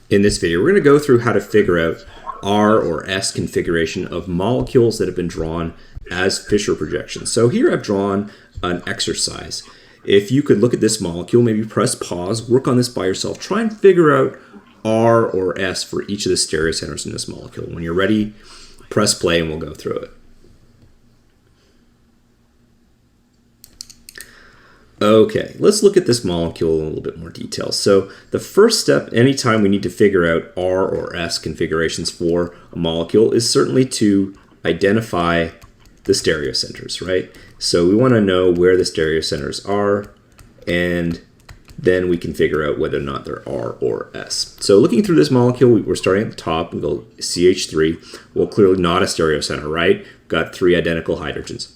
In this video, we're going to go through how to figure out R or S configuration of molecules that have been drawn as Fischer projections. So here I've drawn an exercise. If you could look at this molecule, maybe press pause, work on this by yourself, try and figure out R or S for each of the stereocenters in this molecule. When you're ready, press play and we'll go through it. Okay, let's look at this molecule in a little bit more detail. So the first step, anytime we need to figure out R or S configurations for a molecule, is certainly to identify the stereocenters, right? So we want to know where the stereocenters are, and then we can figure out whether or not they're R or S. So looking through this molecule, we're starting at the top. We go CH3. Well, clearly not a stereocenter, right? We've got 3 identical hydrogens.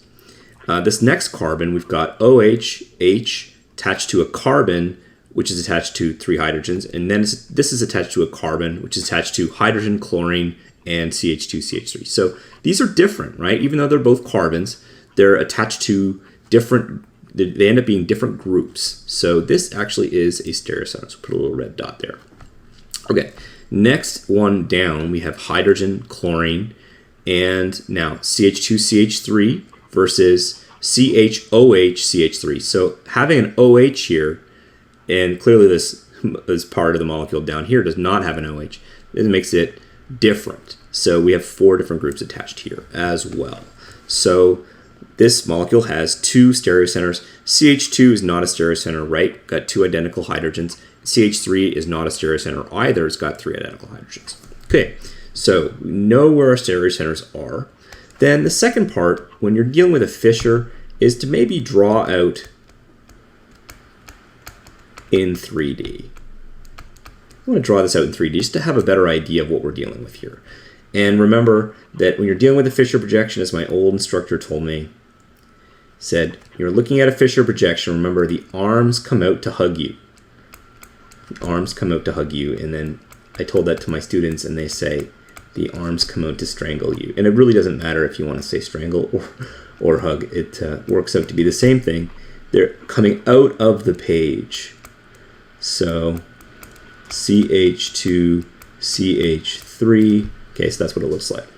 This next carbon, we've got OH, H, attached to a carbon, which is attached to 3 hydrogens, and then this is attached to a carbon, which is attached to hydrogen, chlorine, and CH2, CH3. So these are different, right? Even though they're both carbons, they're attached to different, they end up being different groups. So this actually is a stereocenter. So put a little red dot there. Okay, next one down, we have hydrogen, chlorine, and now CH2, CH3 versus CHOH, CH3. So having an OH here, and clearly this part of the molecule down here does not have an OH. This makes it different. So we have 4 different groups attached here as well. So this molecule has 2 stereocenters. CH2 is not a stereocenter, right? Got 2 identical hydrogens. CH3 is not a stereocenter either. It's got 3 identical hydrogens. Okay, so we know where our stereocenters are. Then the second part, when you're dealing with a Fischer, is to maybe draw out in 3D. I want to draw this out in 3D just to have a better idea of what we're dealing with here. And remember that when you're dealing with a Fischer projection, as my old instructor told me, said, you're looking at a Fischer projection, remember the arms come out to hug you. The arms come out to hug you, and then I told that to my students and they say, the arms come out to strangle you. And it really doesn't matter if you want to say strangle or hug. It works out to be the same thing. They're coming out of the page. So CH2, CH3. Okay, so that's what it looks like.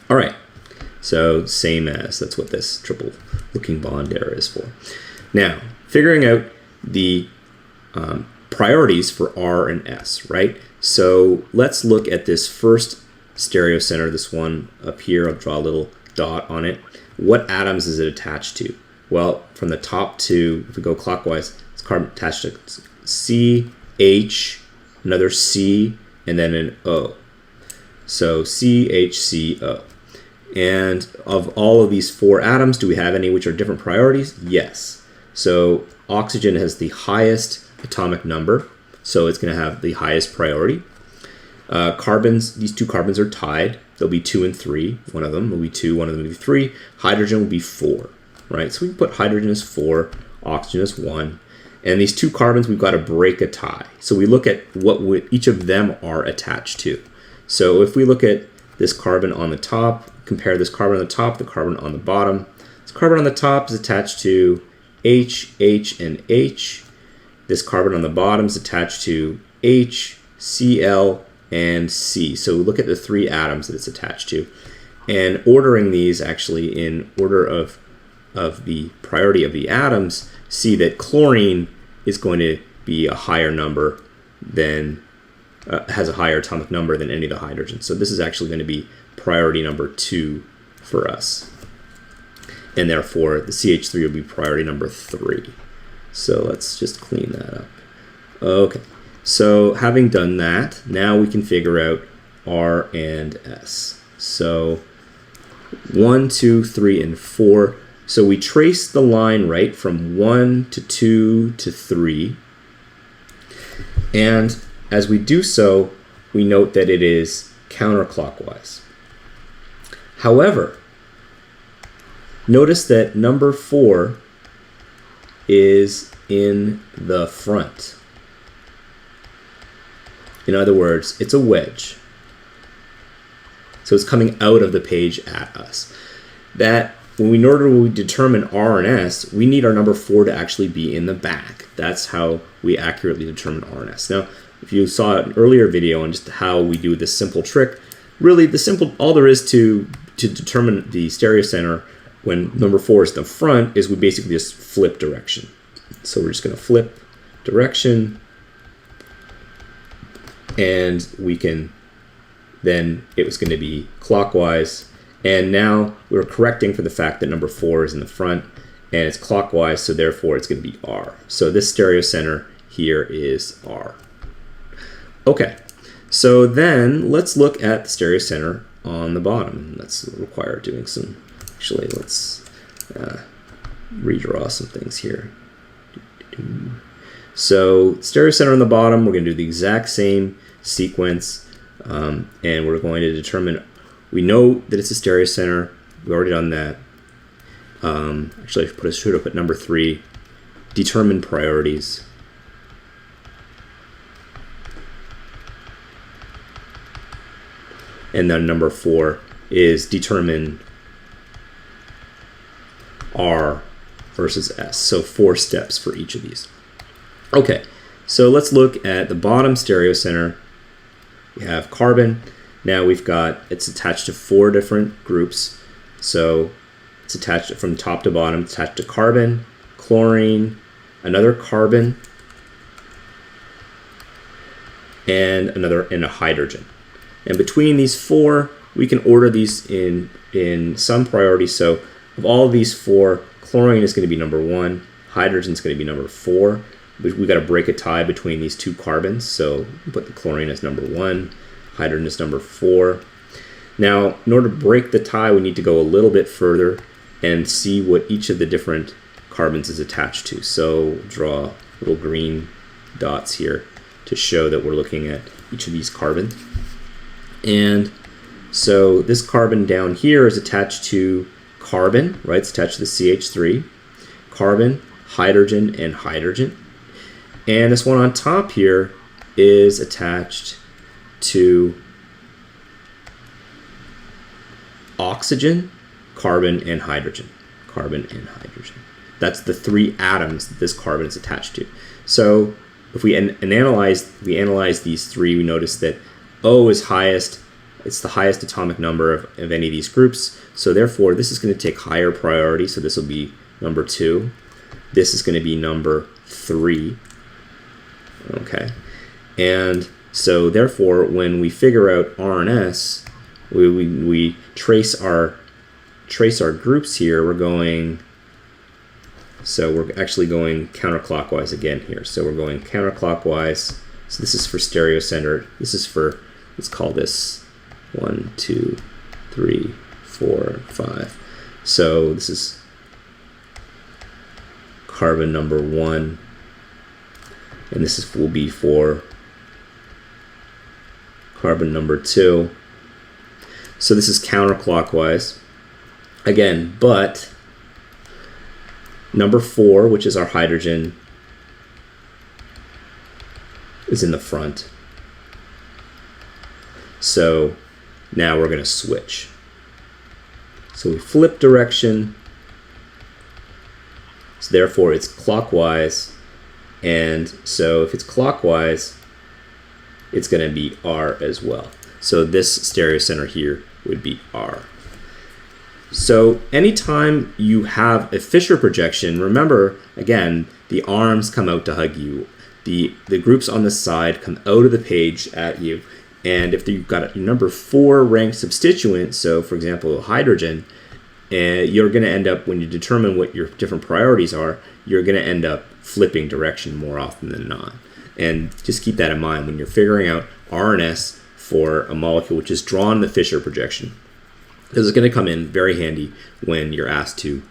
All right. So same as, that's what this triple looking bond error is for. Now, figuring out the priorities for R and S, right? So let's look at this first stereocenter, this one up here. I'll draw a little dot on it. What atoms is it attached to? Well, from the top to, if we go clockwise, it's carbon attached to C, H, another C, and then an O. So CHCO. And of all of these 4 atoms, do we have any which are different priorities? Yes. So oxygen has the highest atomic number, so it's going to have the highest priority. Carbons, these 2 carbons are tied. They'll be 2 and 3. One of them will be 2, one of them will be 3. Hydrogen will be 4, right? So we can put hydrogen as 4, oxygen as 1. And these 2 carbons, we've got to break a tie. So we look at what each of them are attached to. So if we look at this carbon on the top, compare this carbon on the top, the carbon on the bottom. This carbon on the top is attached to H, H, and H. This carbon on the bottom is attached to H, Cl, and C. So look at the 3 atoms that it's attached to. And ordering these actually in order of the priority of the atoms, see that chlorine is going to be a higher number than, has a higher atomic number than any of the hydrogens. So this is actually going to be priority number 2 for us. And therefore, the CH3 will be priority number 3. So let's just clean that up. Okay, so having done that, now we can figure out R and S. So 1, 2, 3, and 4. So we trace the line right from 1 to 2 to 3. And as we do so, we note that it is counterclockwise. However, notice that number 4 is in the front. In other words, it's a wedge. So it's coming out of the page at us. That in order to determine R and S, we need our number 4 to actually be in the back. That's how we accurately determine R and S. Now, if you saw an earlier video on just how we do this simple trick, really all there is to determine the stereocenter when number 4 is the front is we basically just flip direction. So we're just going to flip direction, and we can then it was going to be clockwise, and now we're correcting for the fact that number 4 is in the front and it's clockwise, so therefore it's going to be R. So this stereocenter here is R. Okay, so then let's look at the stereocenter on the bottom. That's require doing some, actually let's redraw some things here. So stereocenter on the bottom, we're going to do the exact same sequence, and we're going to determine, we know that it's a stereocenter, we've already done that. Actually I should have put number 3, determine priorities. And then number 4 is determine R versus S. So 4 steps for each of these. Okay, so let's look at the bottom stereocenter. We have carbon. Now it's attached to 4 different groups. So it's attached from top to bottom, it's attached to carbon, chlorine, another carbon, and a hydrogen. And between these 4, we can order these in some priority. So of all of these 4, chlorine is going to be number 1, hydrogen is going to be number 4. We've got to break a tie between these 2 carbons. So put the chlorine as number 1, hydrogen is number 4. Now, in order to break the tie, we need to go a little bit further and see what each of the different carbons is attached to. So draw little green dots here to show that we're looking at each of these carbons. And so this carbon down here is attached to carbon, right? It's attached to the CH3, carbon, hydrogen, and hydrogen. And this one on top here is attached to oxygen, carbon, and hydrogen. Carbon and hydrogen. That's the 3 atoms that this carbon is attached to. So if we analyze these 3, we notice that O is highest. It's the highest atomic number of any of these groups. So therefore, this is going to take higher priority. So this will be number 2. This is going to be number 3. Okay. And so therefore, when we figure out R and S, we trace our groups here. We're actually going counterclockwise again here. So we're going counterclockwise. So this is for stereocenter. This is for, let's call this 1, 2, 3, 4, 5. So this is carbon number 1, and this will be for carbon number 2. So this is counterclockwise again, but number 4, which is our hydrogen, is in the front. So now we're going to switch. So we flip direction. So therefore it's clockwise. And so if it's clockwise, it's going to be R as well. So this stereocenter here would be R. So anytime you have a Fischer projection, remember, again, the arms come out to hug you. The groups on the side come out of the page at you. And if you've got a number 4 ranked substituent, so for example, hydrogen, you're going to end up, when you determine what your different priorities are, you're going to end up flipping direction more often than not. And just keep that in mind when you're figuring out R and S for a molecule which is drawn in the Fischer projection, because it's going to come in very handy when you're asked to